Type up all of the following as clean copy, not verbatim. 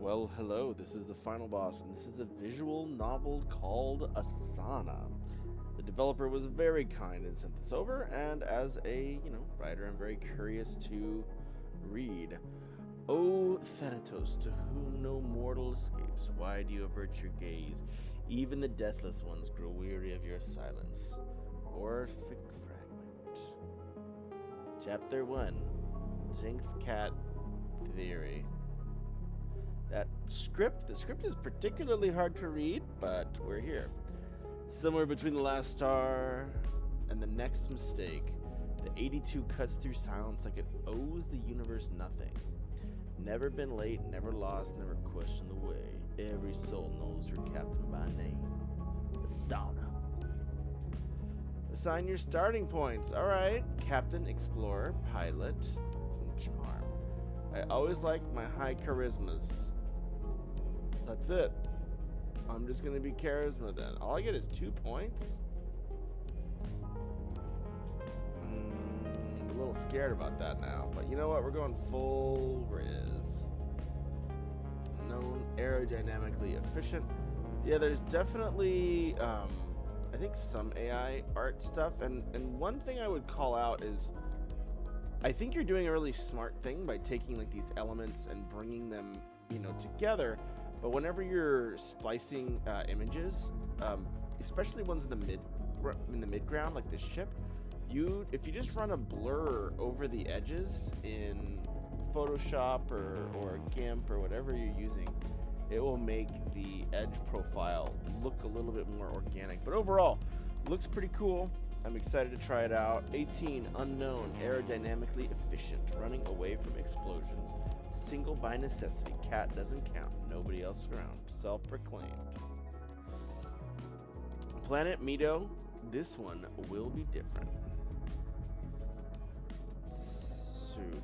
Well, hello, this is the final boss, and this is a visual novel called Asana. The developer was very kind and sent this over, and as a, writer, I'm very curious to read. O Thanatos, to whom no mortal escapes, why do you avert your gaze? Even the deathless ones grow weary of your silence. Orphic Fragment. Chapter 1, Jinx Cat Theory. The script is particularly hard to read, but we're here. Somewhere between the last star and the next mistake, the 82 cuts through silence like it owes the universe nothing. Never been late, never lost, never questioned the way. Every soul knows her captain by name. Asana. Assign your starting points. Alright. Captain, explorer, pilot, and charm. I always like my high charismas. That's it. I'm just gonna be charisma then. All I get is 2 points? I'm a little scared about that now. But you know what? We're going full Riz. Known aerodynamically efficient. Yeah, there's definitely I think some AI art stuff. And one thing I would call out is I think you're doing a really smart thing by taking like these elements and bringing them, together. But whenever you're splicing images, especially ones in the mid ground, like this ship, if you just run a blur over the edges in Photoshop or GIMP or whatever you're using, it will make the edge profile look a little bit more organic. But overall, it looks pretty cool. I'm excited to try it out. 18, unknown, aerodynamically efficient, running away from explosions. Single by necessity, cat doesn't count, nobody else around. Self-proclaimed. Planet Mido, this one will be different.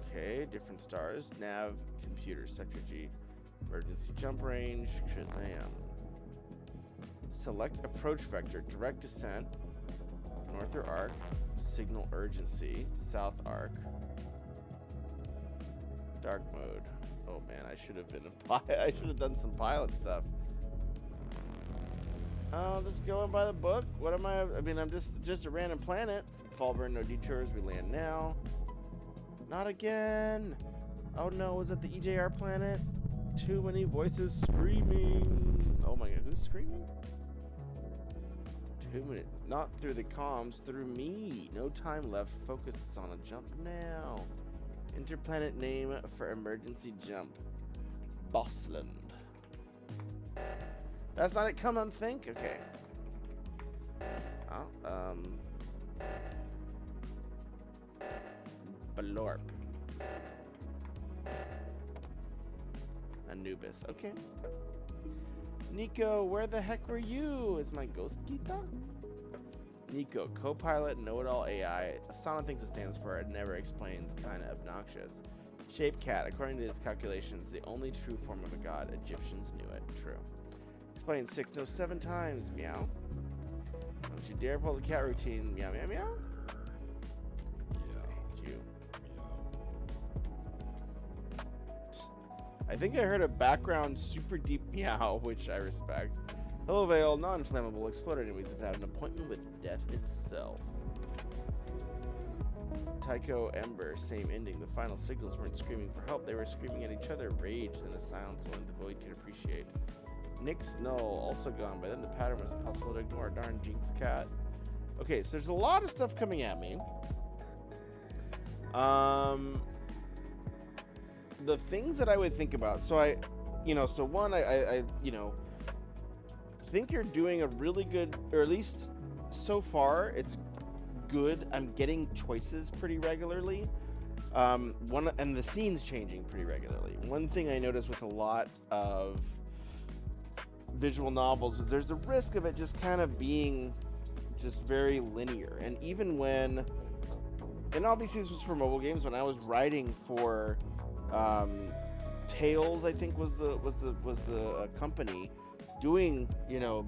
Okay, different stars. Nav, computer, sector G. Emergency jump range, Shazam. Select approach vector, direct descent. North or arc, signal urgency, south arc, dark mode. Oh man, I should have been I should have done some pilot stuff. Just going by the book. What am I? I'm just a random planet. Fallburn, no detours. We land now. Not again. Oh no, was it the EJR planet? Too many voices screaming. Oh my god, who's screaming? Not through the comms, through me. No time left. Focus on a jump now. Interplanet name for emergency jump. Bossland. That's not it. Come on, think. Okay. Oh, Balorp. Anubis. Okay. Nico, where the heck were you? Is my ghost Gita? Nico, co-pilot, know-it-all AI. Asana thinks it stands for it never explains, kinda obnoxious. Shape cat, according to his calculations, the only true form of a god. Egyptians knew it. True. Explain 6, no 7 times. Meow. Don't you dare pull the cat routine. Meow, meow, meow. Yeah. You. I think I heard a background super deep meow, which I respect. Hello, Vale, non-flammable, exploded enemies have had an appointment with death itself. Tycho, Ember, same ending. The final signals weren't screaming for help, they were screaming at each other, rage, then a silence only the void could appreciate. Nick's Null, also gone, but then the pattern was impossible to ignore. Darn Jinx Cat. Okay, so there's a lot of stuff coming at me. The things that I would think about, so I think you're doing a really good, or at least so far, it's good. I'm getting choices pretty regularly. And the scene's changing pretty regularly. One thing I notice with a lot of visual novels is there's a risk of it just kind of being just very linear. And even when, and obviously this was for mobile games, when I was writing for Tails, I think was the company doing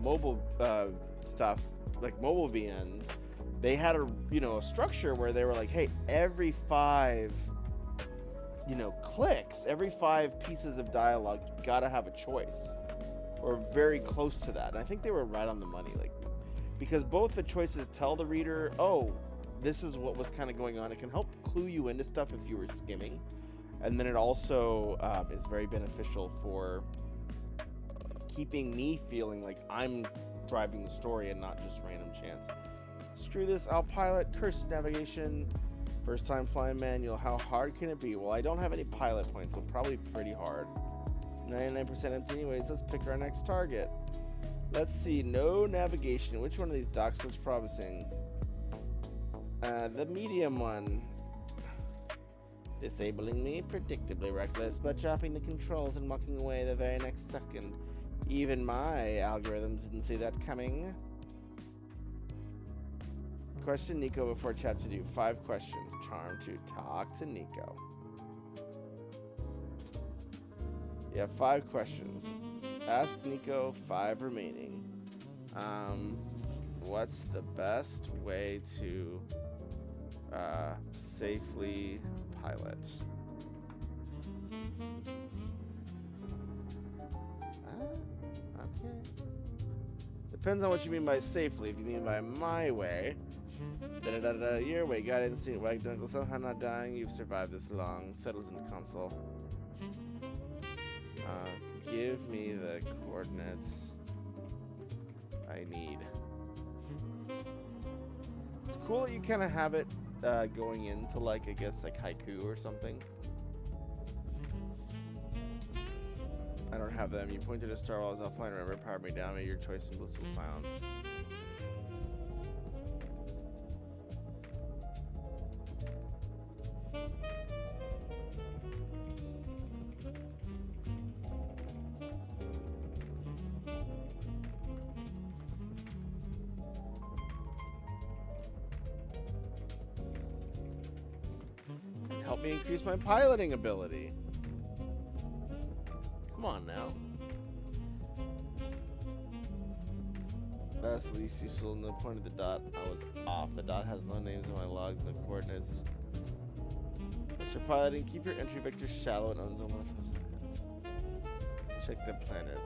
mobile stuff like mobile VNs. They had a structure where they were like, hey, every 5 clicks, every 5 pieces of dialogue, you gotta have a choice, or very close to that. And I think they were right on the money, like, because both the choices tell the reader, oh, this is what was kind of going on. It can help clue you into stuff if you were skimming, and then it also is very beneficial for keeping me feeling like I'm driving the story and not just random chance. Screw this, I'll pilot. Cursed navigation. First time flying manual. How hard can it be? Well, I don't have any pilot points, so probably pretty hard. 99% empty anyways. Let's pick our next target. Let's see. No navigation. Which one of these docks looks promising? The medium one. Disabling me. Predictably reckless, but dropping the controls and walking away the very next second. Even my algorithms didn't see that coming. Question Nico before chapter 2. 5 questions. Charm to talk to Nico. Yeah, 5 questions. Ask Nico, 5 remaining. What's the best way to safely pilot? Okay. Depends on what you mean by safely. If you mean by my way, your way, got instinct, wag uncle, somehow not dying, you've survived this long. Settles in the console. Give me the coordinates I need. It's cool that you kind of have it going into, like, I guess, like haiku or something. I don't have them. You pointed to Star Wars. I'll find. Remember, powered me down. Made your choice in blissful silence. Help me increase my piloting ability. Come on now. That's the least useful. No point of the dot. I was off. The dot has no names in my logs and the coordinates. As for piloting, keep your entry vector shallow and unzoomed. Check the planet.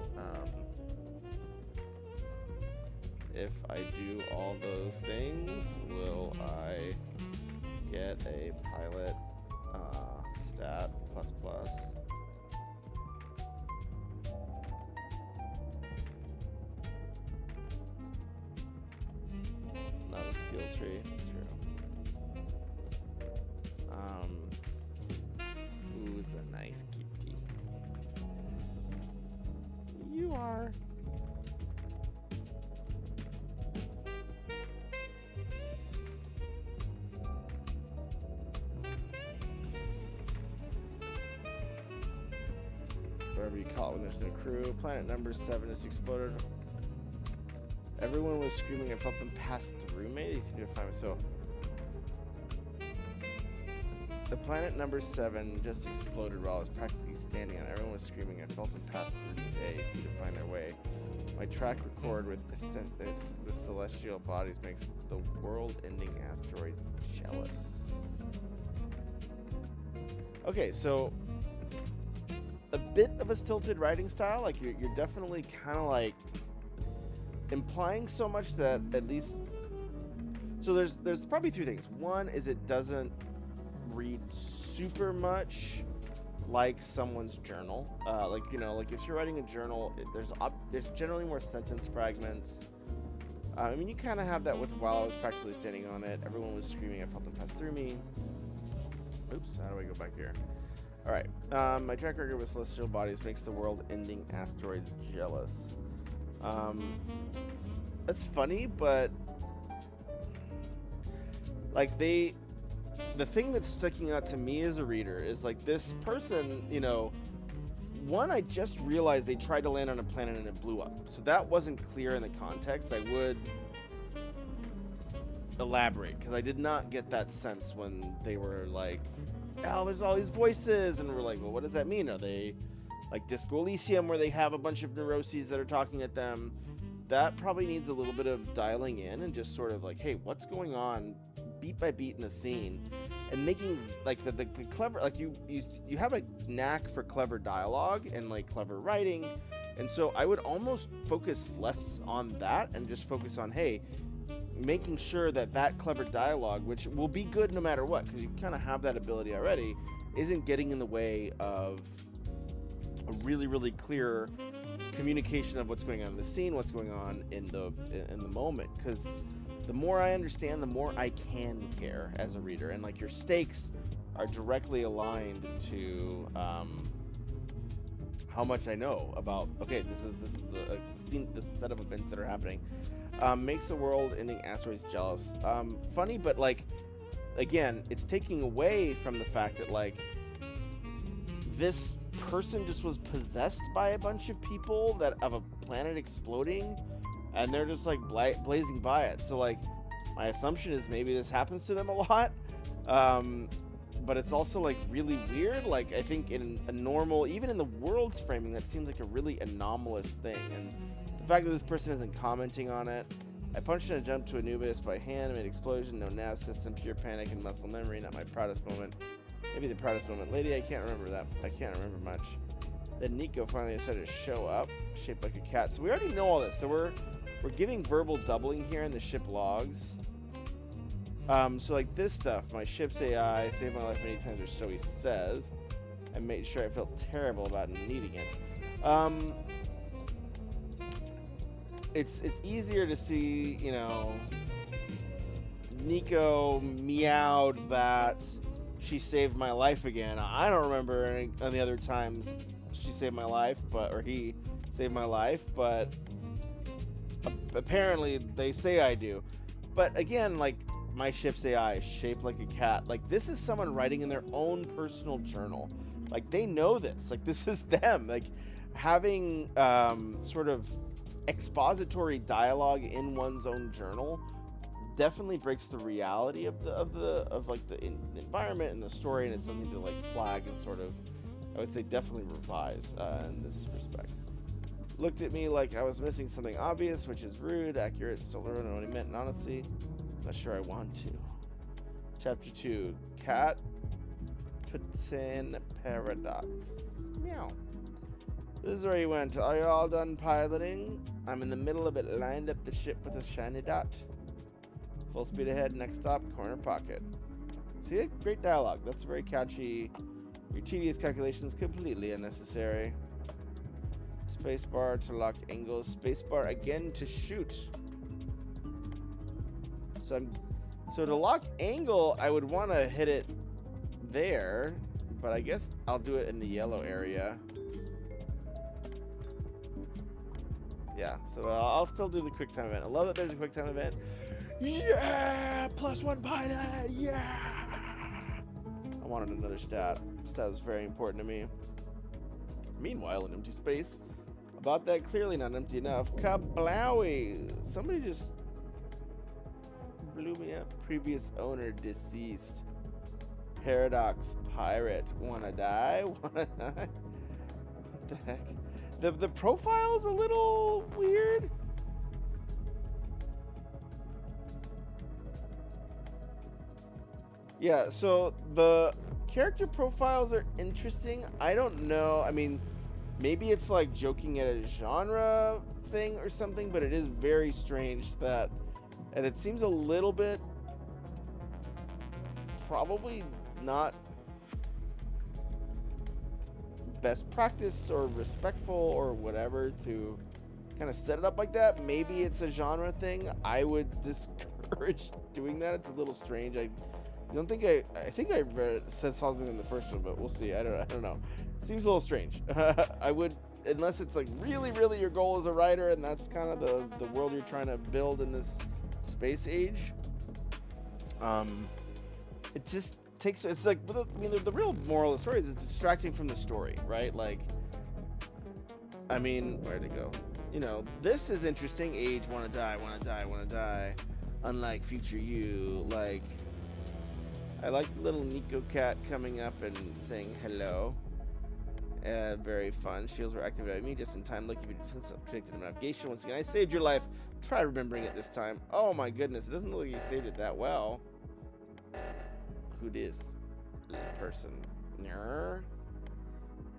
If I do all those things, will I get a pilot stat plus plus? Not a skill tree. True. Who's a nice kitty? You are. Wherever you call it when there's no crew. Planet number 7 is exploded. Everyone was screaming. I felt them pass through me. They seem to find me. So the planet number 7 just exploded while I was practically standing on it. Everyone was screaming. I felt them pass through me. They seem to find their way. My track record with celestial bodies makes the world-ending asteroids jealous. Okay, so a bit of a stilted writing style. Like you're definitely kind of like implying so much that at least. So there's probably 3 things. One is it doesn't read super much like someone's journal. Like if you're writing a journal, there's generally more sentence fragments. I mean, you kind of have that with while I was practically standing on it. Everyone was screaming. I felt them pass through me. Oops, how do I go back here? All right. My track record with celestial bodies makes the world-ending asteroids jealous. That's funny, but like the thing that's sticking out to me as a reader is like this person, one, I just realized they tried to land on a planet and it blew up. So that wasn't clear in the context. I would elaborate because I did not get that sense when they were like, oh, there's all these voices, and we're like, well, what does that mean? Are they like Disco Elysium where they have a bunch of neuroses that are talking at them? That probably needs a little bit of dialing in and just sort of like, hey, what's going on beat by beat in the scene? and making like the clever, like you have a knack for clever dialogue and like clever writing, and so I would almost focus less on that and just focus on, hey, making sure that that clever dialogue, which will be good no matter what, because you kind of have that ability already, isn't getting in the way of a really clear communication of what's going on in the scene, what's going on in the moment. Because the more I understand, the more I can care as a reader, and like your stakes are directly aligned to how much I know about. Okay, this is the set of events that are happening. Makes the world-ending asteroids jealous. Funny, but like, again, it's taking away from the fact that like this person just was possessed by a bunch of people that of a planet exploding, and they're just like blazing by it. So like, my assumption is maybe this happens to them a lot. But it's also like really weird. Like, I think in a normal, even in the world's framing, that seems like a really anomalous thing. And the fact that this person isn't commenting on it. I punched and jumped to Anubis by hand amid explosion, no nav system, pure panic and muscle memory, not my proudest moment. Maybe the proudest moment. Lady, I can't remember that. I can't remember much. Then Nico finally decided to show up, shaped like a cat. So we already know all this. So we're giving verbal doubling here in the ship logs. So like this stuff, my ship's AI saved my life many times, or so he says, and made sure I felt terrible about needing it. It's easier to see, you know, Nico meowed that she saved my life again. I don't remember any the other times she saved my life, or he saved my life, but apparently they say I do. But again, like, my ship's AI is shaped like a cat. Like, this is someone writing in their own personal journal. Like, they know this. Like, this is them. Like, having sort of expository dialogue in one's own journal definitely breaks the reality of the environment and the story, and it's something to like flag and sort of, I would say, definitely revise in this respect. Looked at me like I was missing something obvious, which is rude. Accurate, still don't know what he meant, and honestly, not sure I want to. Chapter 2, Cat Patin Paradox. Meow. This is where you went. Are you all done piloting? I'm in the middle of it, lined up the ship with a shiny dot. Full speed ahead, next stop, corner pocket. See, great dialogue. That's very catchy. Your tedious calculations completely unnecessary. Spacebar to lock angles. Spacebar again to shoot. So to lock angle, I would want to hit it there, but I guess I'll do it in the yellow area. Yeah, so I'll still do the quick time event. I love that there's a quick time event. Yeah! +1 pilot! Yeah! I wanted another stat. Stat is very important to me. Meanwhile, in empty space, about that clearly not empty enough. Kablowie! Somebody just blew me up. Previous owner deceased. Paradox pirate. Wanna die? Wanna die? What the heck? The profile's a little weird. Yeah, so the character profiles are interesting. I don't know. I mean, maybe it's like joking at a genre thing or something, but it is very strange that, and it seems a little bit probably not best practice or respectful or whatever to kind of set it up like that. Maybe it's a genre thing. I would discourage doing that. It's a little strange. I think I said something in the first one, but we'll see. I don't know. Seems a little strange. I would, unless it's like really your goal as a writer and that's kind of the world you're trying to build in this space age. It just takes, it's like, I mean, the real moral of the story is it's distracting from the story, right? Like, I mean, where'd it go? You know, this is interesting. Age, wanna die. Unlike future you, like, I like the little Nico cat coming up and saying hello. Very fun. Shields were activated by me just in time. Lucky if you predicted navigation. Once again, I saved your life. Try remembering it this time. Oh my goodness, it doesn't look like you saved it that well. Who this person?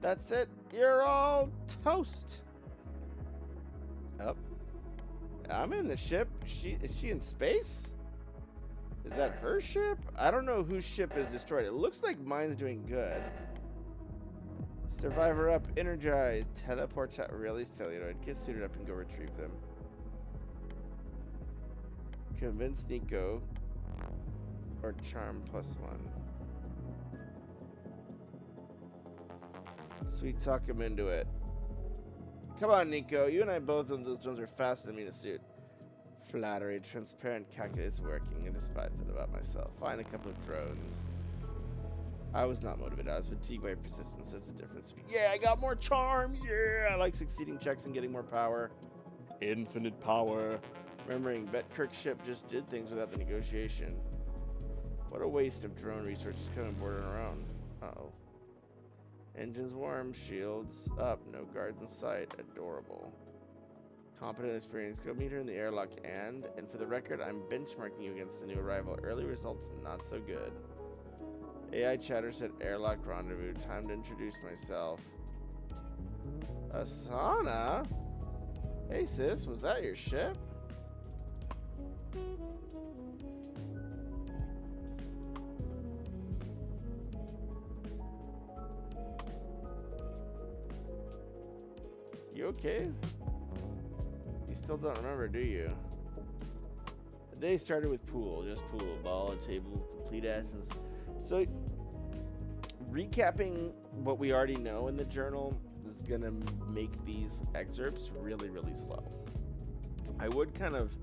That's it. You're all toast. Oh. I'm in the ship. Is she in space? Is that her ship? I don't know whose ship is destroyed. It looks like mine's doing good. Survivor up, energized, teleports out. Really, celluloid. Get suited up and go retrieve them. Convince Nico. Or charm +1. Sweet talk him into it. Come on, Nico. You and I both on those drones are faster than me in a suit. Flattery, transparent calculus working. I despise it about myself. Find a couple of drones. I was not motivated. I was fatigued by persistence. There's a difference. Yeah, I got more charm. Yeah, I like succeeding checks and getting more power. Infinite power. Remembering, bet Kirk's ship just did things without the negotiation. What a waste of drone resources coming aboard on our own. Uh-oh. Engines warm, shields up, no guards in sight. Adorable. Competent experience. Go meet her in the airlock and for the record, I'm benchmarking you against the new arrival. Early results not so good. AI chatter said airlock rendezvous. Time to introduce myself. Asana? Hey sis, was that your ship? You okay? You still don't remember, do you? The day started with pool, just pool, ball, a table, complete essence. So, recapping what we already know in the journal is gonna make these excerpts really, really slow. I would kind of,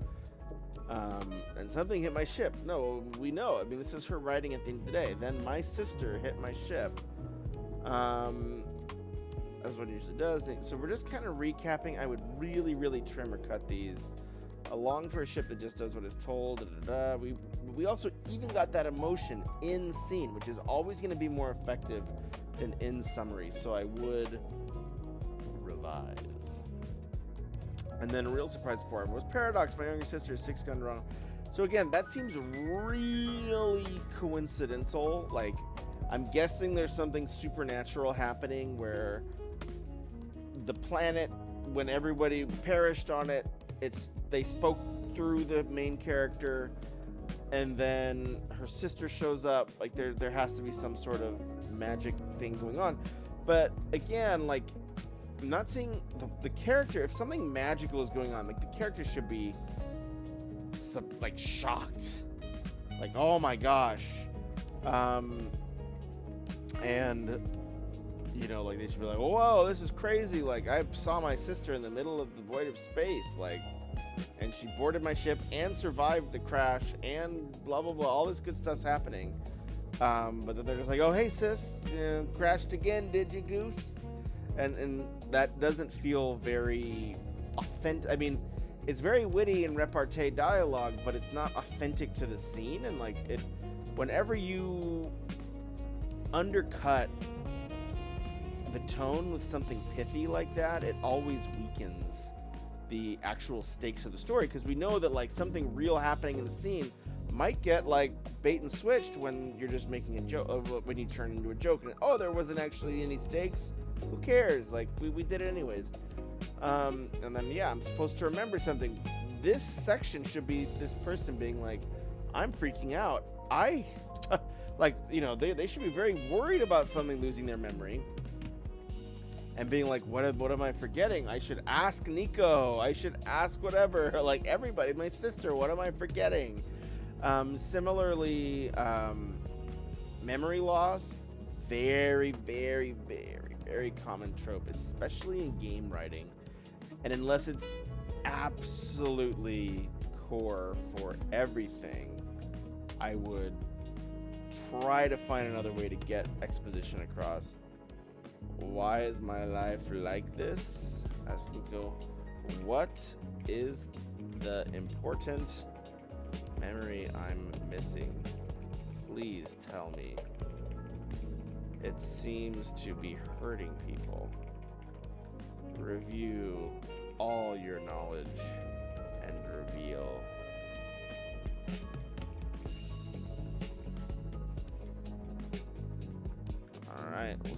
and something hit my ship. No, we know. I mean, this is her writing at the end of the day. Then my sister hit my ship. That's what it usually does. So we're just kind of recapping. I would really, really trim or cut these. Along for a ship that just does what it's told. We also even got that emotion in scene, which is always going to be more effective than in summary. So I would revise. And then a real surprise part was Paradox. My younger sister is 6 gun wrong. So again, that seems really coincidental. Like, I'm guessing there's something supernatural happening where the planet, when everybody perished on it, they spoke through the main character, and then her sister shows up. Like there has to be some sort of magic thing going on. But again, like, I'm not seeing the character. If something magical is going on, like, the character should be like shocked, like, oh my gosh, and you know, like, they should be like, whoa, this is crazy. Like, I saw my sister in the middle of the void of space, like, and she boarded my ship and survived the crash and blah, blah, blah. All this good stuff's happening. But then they're just like, oh, hey, sis, crashed again, did you, goose? And that doesn't feel very authentic. I mean, it's very witty and repartee dialogue, but it's not authentic to the scene. And, like, whenever you undercut the tone with something pithy like that, it always weakens the actual stakes of the story, because we know that, like, something real happening in the scene might get, like, bait and switched when you're just making a joke, when you turn into a joke and, oh, there wasn't actually any stakes, who cares, like, we did it anyways. And then, yeah, I'm supposed to remember something. This section should be this person being like, I'm freaking out, like, you know, they should be very worried about something losing their memory and being like, what am I forgetting? I should ask Nico. I should ask whatever. Like, everybody, my sister, what am I forgetting? Similarly, memory loss, very, very, very, very common trope, especially in game writing. And unless it's absolutely core for everything, I would try to find another way to get exposition across. Why is my life like this? Ask Nico. What is the important memory I'm missing? Please tell me. It seems to be hurting people. Review all your knowledge and reveal.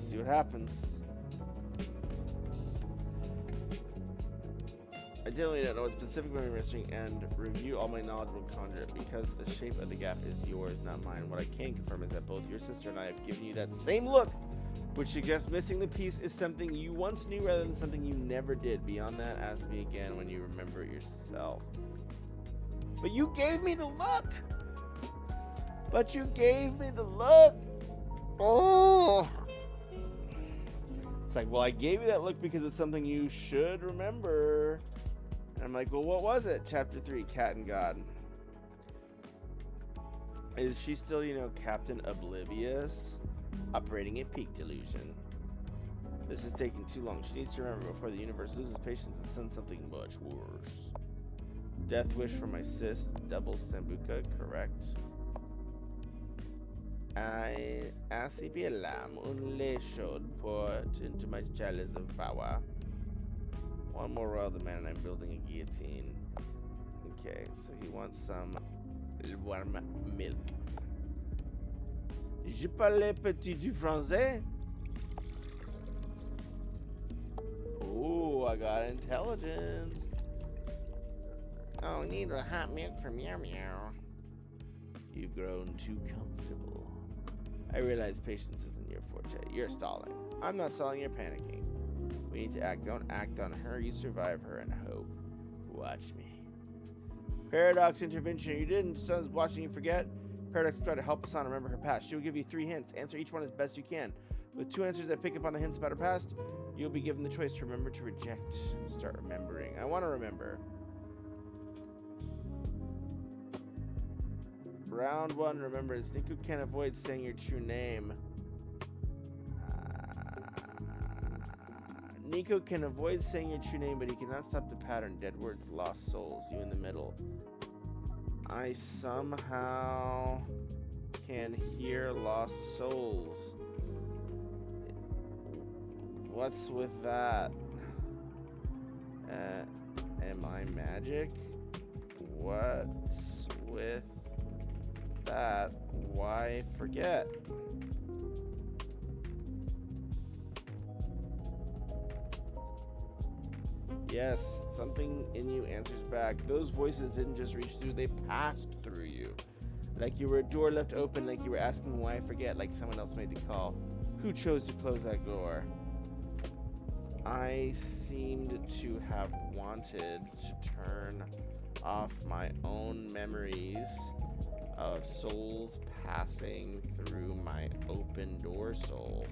see what happens. I generally don't know what specific memory missing and review all my knowledge will conjure it because the shape of the gap is yours, not mine. What I can confirm is that both your sister and I have given you that same look, which suggests missing the piece is something you once knew rather than something you never did. Beyond that, ask me again when you remember it yourself. But you gave me the look! But you gave me the look! Oh! It's like, well, I gave you that look because it's something you should remember. And I'm like, well, what was it? Chapter 3, Cat and God. Is she still, Captain Oblivious? Operating at peak delusion. This is taking too long. She needs to remember before the universe loses patience and sends something much worse. Death wish for my sis, double Sambuca, correct. I Asibilam only should put into my chalice of power. One more royal demand and I'm building a guillotine. Okay, so he wants some warm milk. Je parle petit du français. Ooh, I got intelligence. Oh, need a hot milk from Meow Meow. You've grown too comfortable. I realize patience isn't your forte. You're stalling. I'm not stalling, you're panicking. We need to act. Don't act on her. You survive her and hope. Watch me. Paradox intervention. You didn't. Son's watching you forget. Paradox will try to help Asana remember her past. She will give you 3 hints. Answer each one as best you can. With 2 answers that pick up on the hints about her past, you'll be given the choice to remember, to reject. Start remembering. I want to remember. Round 1, remember, Nico can't avoid saying your true name. Nico can avoid saying your true name, but he cannot stop the pattern. Dead words, lost souls. You in the middle. I somehow can hear lost souls. What's with that? Am I magic? What's with that? Why forget? Yes, something in you answers back. Those voices didn't just reach through, they passed through you. Like you were a door left open, like you were asking why I forget, like someone else made the call. Who chose to close that door? I seemed to have wanted to turn off my own memories of souls passing through my open door soul.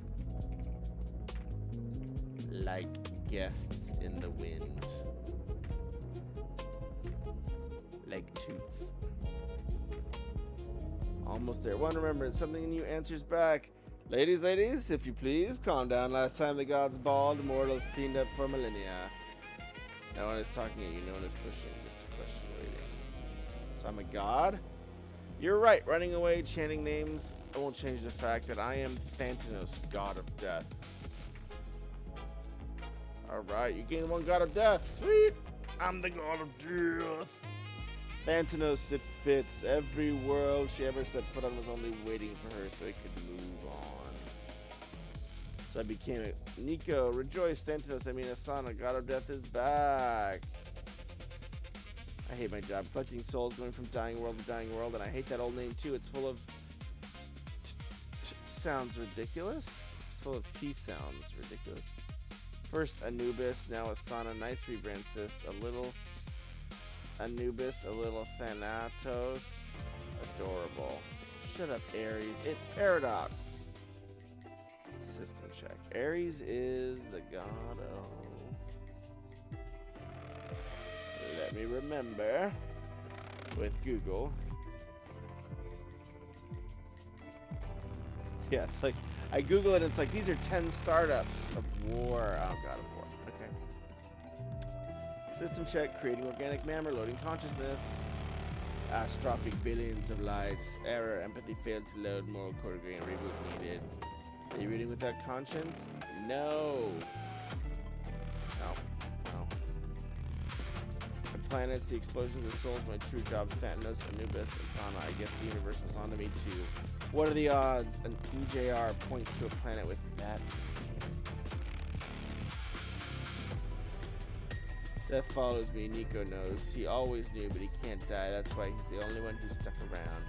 Like guests in the wind. Like toots. Almost there. One remembrance. Something in you answers back. Ladies, if you please, calm down. Last time the gods bawled, mortals cleaned up for millennia. No one is talking at you, no one is pushing, just a question waiting. So I'm a god? You're right, running away, chanting names, it won't change the fact that I am Thantinos, god of death. Alright, you gain 1 god of death. Sweet! I'm the god of death. Thantinos, it fits. Every world she ever set foot on was only waiting for her so it could move on. So I became a Nico. Rejoice, Thantinos, Asana, god of death is back. I hate my job. Collecting souls, going from dying world to dying world, and I hate that old name too. It's full of sounds ridiculous. It's full of T sounds ridiculous. First Anubis, now Asana. Nice rebrand, sis. A little Anubis, a little Thanatos. Adorable. Shut up, Ares. It's Paradox. System check. Ares is the god of... Let me remember. With Google. Yeah, it's like... I Google it, it's like, these are 10 startups of war. Oh, God of war. Okay. System check, creating organic matter, loading consciousness. Astrophic billions of lights. Error, empathy failed to load, moral core grain, reboot needed. Are you reading without conscience? No. No. The planets, the explosions of souls, my true job, Phantos, Anubis, Asana. I guess the universe was onto me too. What are the odds? An EJR points to a planet with that Death follows me, Nico knows. He always knew, but he can't die. That's why he's the only one who stuck around.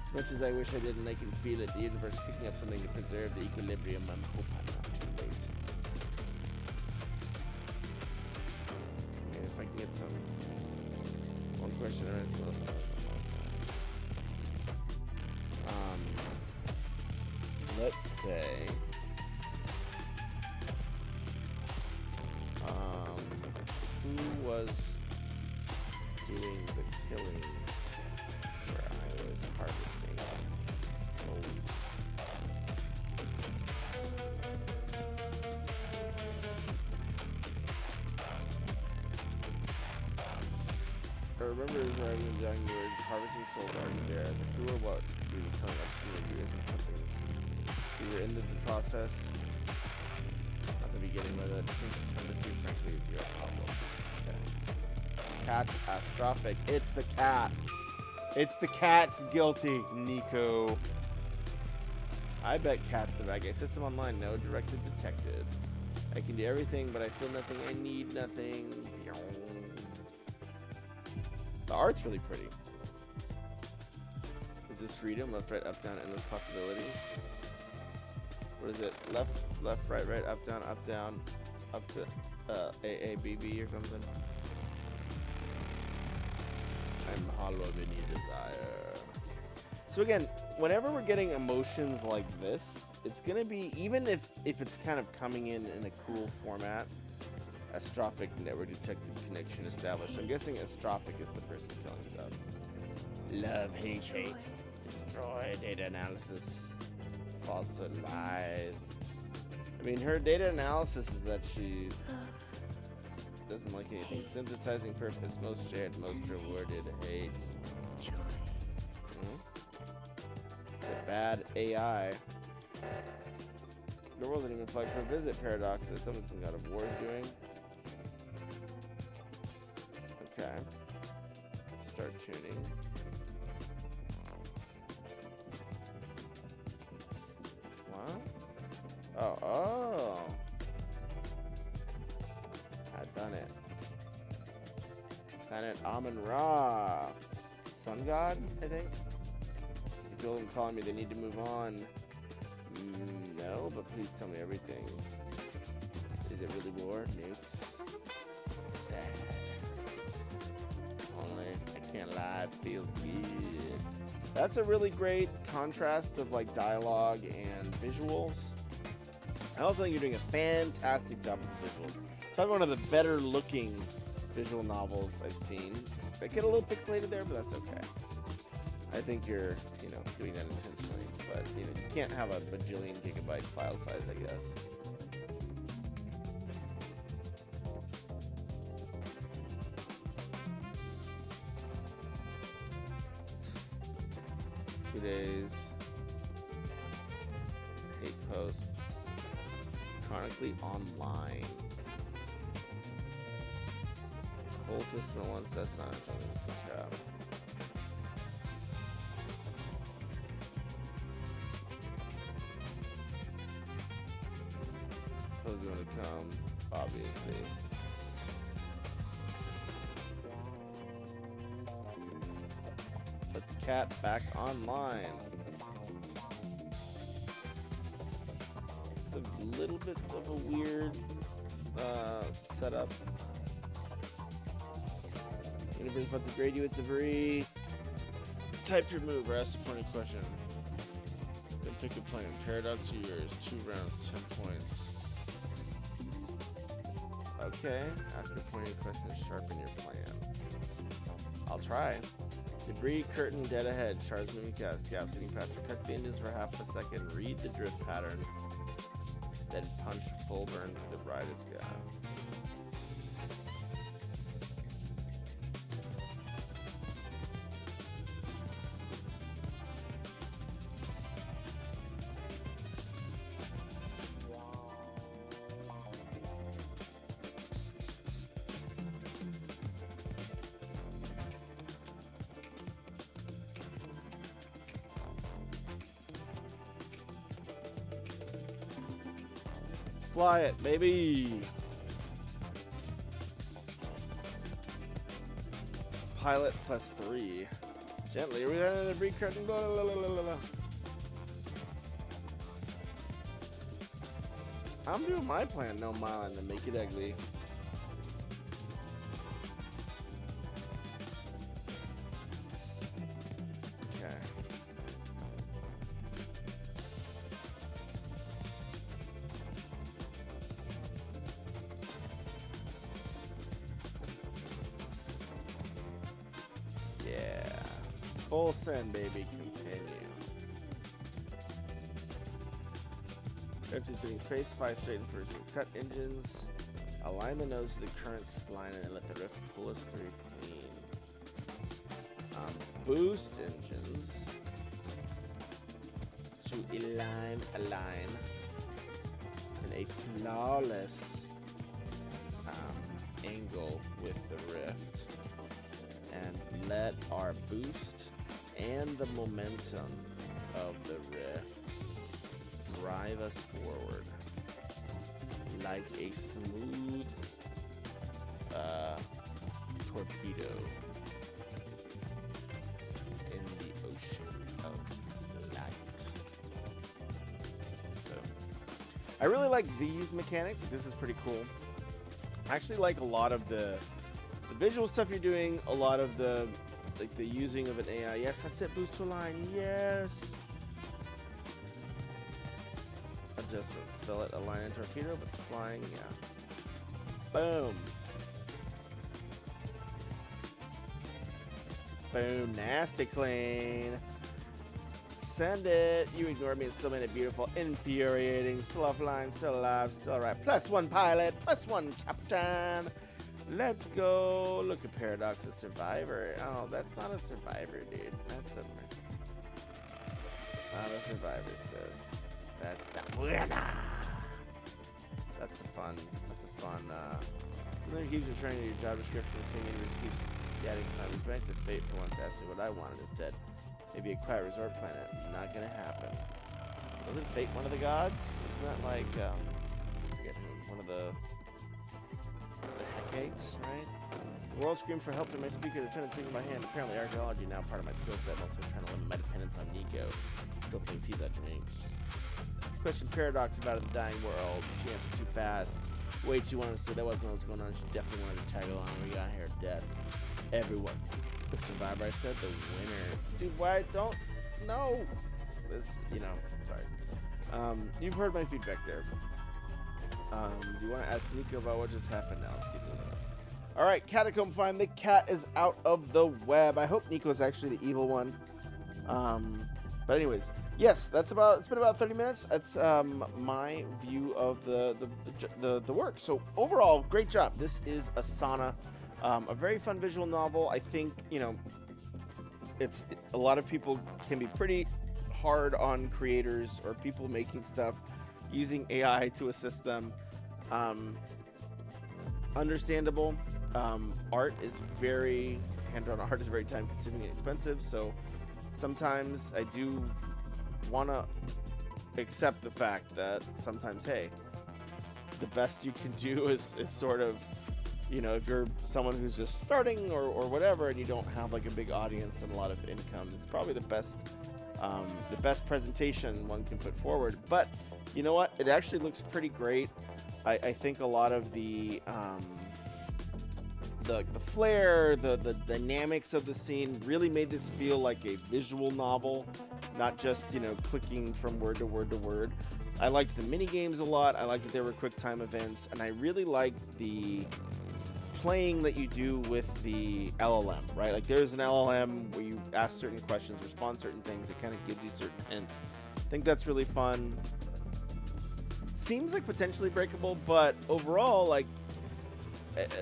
As much as I wish I didn't, I can feel it. The universe picking up something to preserve the equilibrium. I hope I'm not too late. Okay, if I can get some... One question or let's say... who was doing the killing where I was harvesting souls? I remember his writing in young words, harvesting souls already there. The crew or what we were telling us to do isn't something we were into the process. At the beginning with it, I think this you frankly is your problem. Catastrophic. It's the cat. It's the cat's guilty, Nico. I bet cat's the bad guy. System online. No directed detected. I can do everything, but I feel nothing. I need nothing. The art's really pretty. Is this freedom? Left, right, up, down, endless possibility. What is it? Left, right, up, down, up to A, A, B, B or something. I'm hollow of any desire. So again, whenever we're getting emotions like this, it's gonna be, even if it's kind of coming in a cool format, astrophic network detected connection established. I'm guessing astrophic is the person killing stuff. Love, hate, destroy, data analysis, false lies. I mean, her data analysis is that she doesn't like anything. Synthesizing purpose, most shared, most rewarded, hate. It's a bad AI. The world didn't even flag for a visit, paradoxes. Someone's some God of War is doing. Okay. Start tuning. What? Oh. I've done it. Planet Amun-Ra. Sun God, I think? You feel them calling me, they need to move on. No, but please tell me everything. Is it really war? Nukes? Sad. Only, I can't lie, it feels good. That's a really great contrast of like dialogue and visuals. I also think you're doing a fantastic job with the visuals. Probably one of the better looking visual novels I've seen. They get a little pixelated there, but that's okay. I think you're, doing that intentionally. But, you can't have a bajillion gigabyte file size, I guess. Today's hate posts. Chronically online. Whole system once, that's not a thing, it's a chat. Suppose you want to come, obviously. Put the cat back online. It's a little bit of a weird setup. Universe about to grade you with debris. Type your move or ask a pointed question. Then pick a plan. Paradox or yours. 2 rounds, 10 points. Okay. Ask a pointed question to sharpen your plan. I'll try. Debris, curtain, dead ahead. Charge moving cast. Gap sitting faster. Cut the engines for half a second. Read the drift pattern. Then punch full burn to the brightest gap. Fly it, baby! pilot +3. Gently, we had a breed curtain. Blah, blah, blah, blah, blah, blah. I'm doing my plan, no mile, and then make it ugly. Okay. Yeah. Full send, baby. Continue. Empty spinning space, fly straight in first. Cut engines. Align the nose to the current spline and let the rift pull us through clean. Boost engines to align in a flawless angle with the rift, and let our boost and the momentum of the rift drive us forward like a smooth torpedo in the ocean of light. So, I really like these mechanics. This is pretty cool. I actually like a lot of the visual stuff you're doing, a lot of the using of an AI. Yes, that's it. Boost to line. Yes. Adjustments. Spell it align and torpedo, but flying, yeah. Boom. Boom. Nasty clean. Send it. You ignored me and still made it beautiful. Infuriating. Still offline. Still alive. Still alright. +1 pilot. +1 captain. Let's go. Look at Paradox, a survivor. Oh, that's not a survivor, dude. That's not a survivor, sis. That's the winner. That's a fun. And then he keeps returning to your job description and singing and keeps getting climbers. But I said fate for once asked me what I wanted instead. Maybe a quiet resort planet. Not gonna happen. Wasn't fate one of the gods? Isn't that like I forget who, one of the Hecates, right? The world screamed for help to my speaker. The lieutenant speaking my hand. Apparently archaeology now part of my skill set. I'm also trying to limit my dependence on Nico. Still thinks he's that to me. Question Paradox about the dying world. She answered too fast. Way too understood. That wasn't what was going on. She definitely wanted to tag along. We got here dead. Everyone. The survivor. I said the winner. Dude, why don't no? This, sorry. You've heard my feedback there. Do you want to ask Nico about what just happened now? Let's keep moving. All right, Catacomb Find. The cat is out of the web. I hope Nico is actually the evil one. But anyways, yes, it's been about 30 minutes. That's my view of the work. So overall, great job. This is Asana, a very fun visual novel. I think it's a lot of people can be pretty hard on creators or people making stuff using AI to assist them. Understandable. Art is very hand-drawn. Art is very time-consuming and expensive, so sometimes I do want to accept the fact that sometimes, hey, the best you can do is sort of, if you're someone who's just starting or whatever, and you don't have like a big audience and a lot of income, it's probably the best presentation one can put forward. But you know what? It actually looks pretty great. I think a lot of the flair, the dynamics of the scene really made this feel like a visual novel, not just, clicking from word to word to word. I liked the mini games a lot. I liked that there were quick time events, and I really liked the playing that you do with the LLM, right? Like there's an LLM where you ask certain questions, respond certain things. It kind of gives you certain hints. I think that's really fun. Seems like potentially breakable, but overall, like,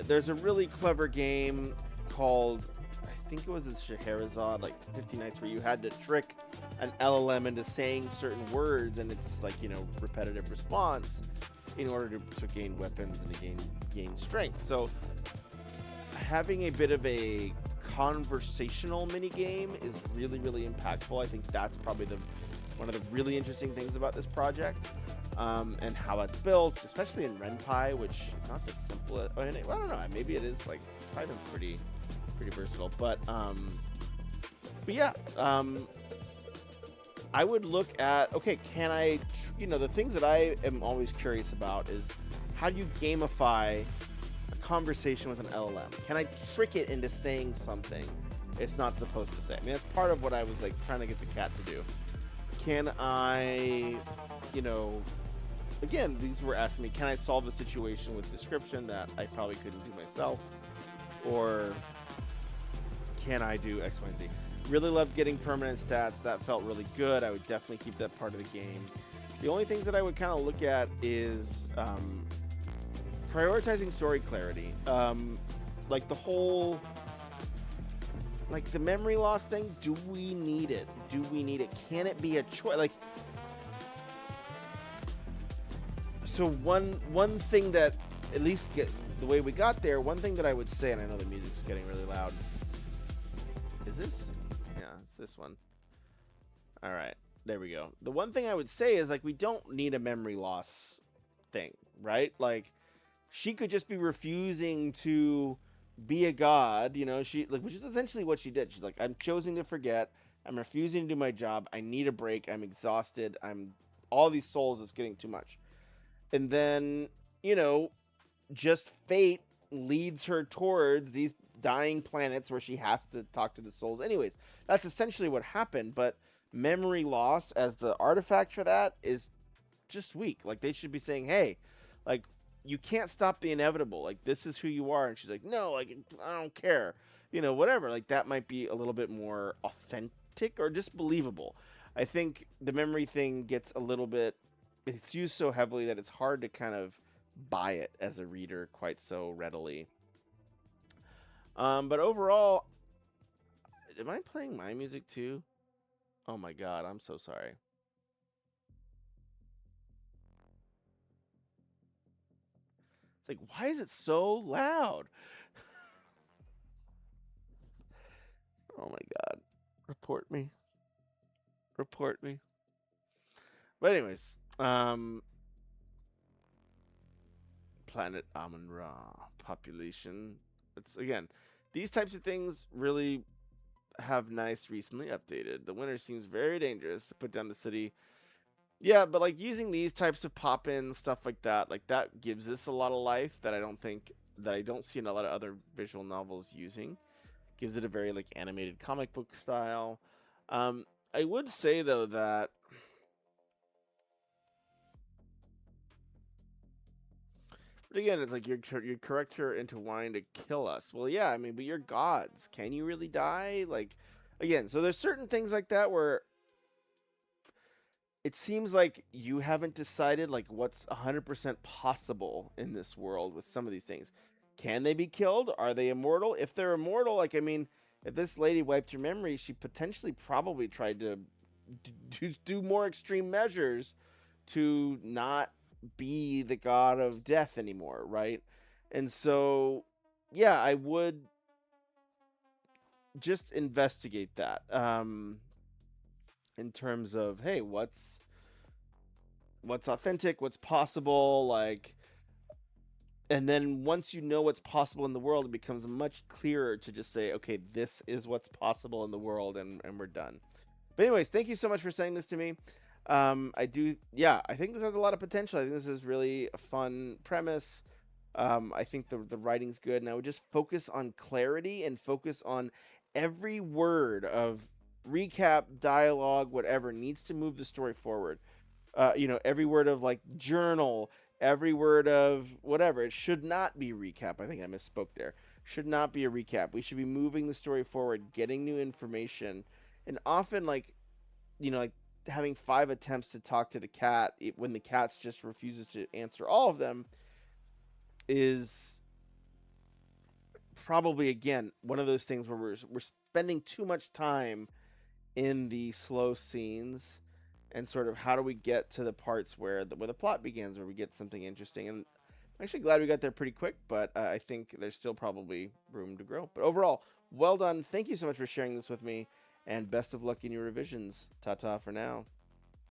there's a really clever game called, I think it was the Scheherazade, like 50 Nights, where you had to trick an LLM into saying certain words, and it's like, repetitive response in order to gain weapons and to gain strength. So having a bit of a conversational mini game is really, really impactful. I think that's probably one of the really interesting things about this project. And how it's built, especially in RenPy, which is not the simplest. I don't know. Maybe it is. Like Python's pretty pretty versatile. But yeah, I would look at, okay, can I, the things that I am always curious about is how do you gamify a conversation with an LLM? Can I trick it into saying something it's not supposed to say? I mean, that's part of what I was like trying to get the cat to do. Can I, again, these were asking me, can I solve a situation with description that I probably couldn't do myself? Or can I do X, Y, and Z? Really loved getting permanent stats. That felt really good. I would definitely keep that part of the game. The only things that I would kind of look at is prioritizing story clarity. Like the whole, like the memory loss thing, do we need it? Do we need it? Can it be a choice? Like, so one thing that, at least the way we got there, one thing that I would say, and I know the music's getting really loud. Is this? Yeah, it's this one. All right, there we go. The one thing I would say is, like, we don't need a memory loss thing, right? Like, she could just be refusing to be a god, she, like, which is essentially what she did. She's like, I'm choosing to forget. I'm refusing to do my job. I need a break. I'm exhausted. All these souls is getting too much. And then, just fate leads her towards these dying planets where she has to talk to the souls. Anyways, that's essentially what happened. But memory loss as the artifact for that is just weak. Like, they should be saying, hey, like, you can't stop the inevitable. Like, this is who you are. And she's like, no, like, I don't care. Whatever. Like, that might be a little bit more authentic or just believable. I think the memory thing gets a little bit, it's used so heavily that it's hard to kind of buy it as a reader quite so readily. But overall, am I playing my music too? Oh my god, I'm so sorry. It's like, why is it so loud? Oh my god. Report me. Report me. But anyways, Planet Amun-Ra population. It's, again, these types of things really have nice recently updated. The winter seems very dangerous to put down the city. Yeah, but like using these types of pop-ins, stuff like that gives this a lot of life that I don't see in a lot of other visual novels using. Gives it a very like animated comic book style. I would say though that but again, it's like you correct her into wanting to kill us. Well, yeah, I mean, but you're gods. Can you really die? Like, again, so there's certain things like that where it seems like you haven't decided like what's 100% possible in this world with some of these things. Can they be killed? Are they immortal? If they're immortal, like, I mean, if this lady wiped your memory, she potentially probably tried to do more extreme measures to not be the god of death anymore, right? And so, yeah, I would just investigate that. In terms of, hey, what's authentic, what's possible, like, and then once you know what's possible in the world, it becomes much clearer to just say, okay, this is what's possible in the world, and we're done. But anyways, thank you so much for sending this to me. I think this has a lot of potential. I think this is really a fun premise. I think the writing's good, and I would just focus on clarity and focus on every word of recap, dialogue, whatever needs to move the story forward. Every word of like journal, every word of whatever. It should not be recap. I think I misspoke there. Should not be a recap. We should be moving the story forward, getting new information, and often like having 5 attempts to talk to the cat when the cat just refuses to answer all of them is probably, again, one of those things where we're spending too much time in the slow scenes, and sort of how do we get to the parts where the plot begins, where we get something interesting. And I'm actually glad we got there pretty quick, but I think there's still probably room to grow. But overall, well done. Thank you so much for sharing this with me, and best of luck in your revisions. Ta-ta for now.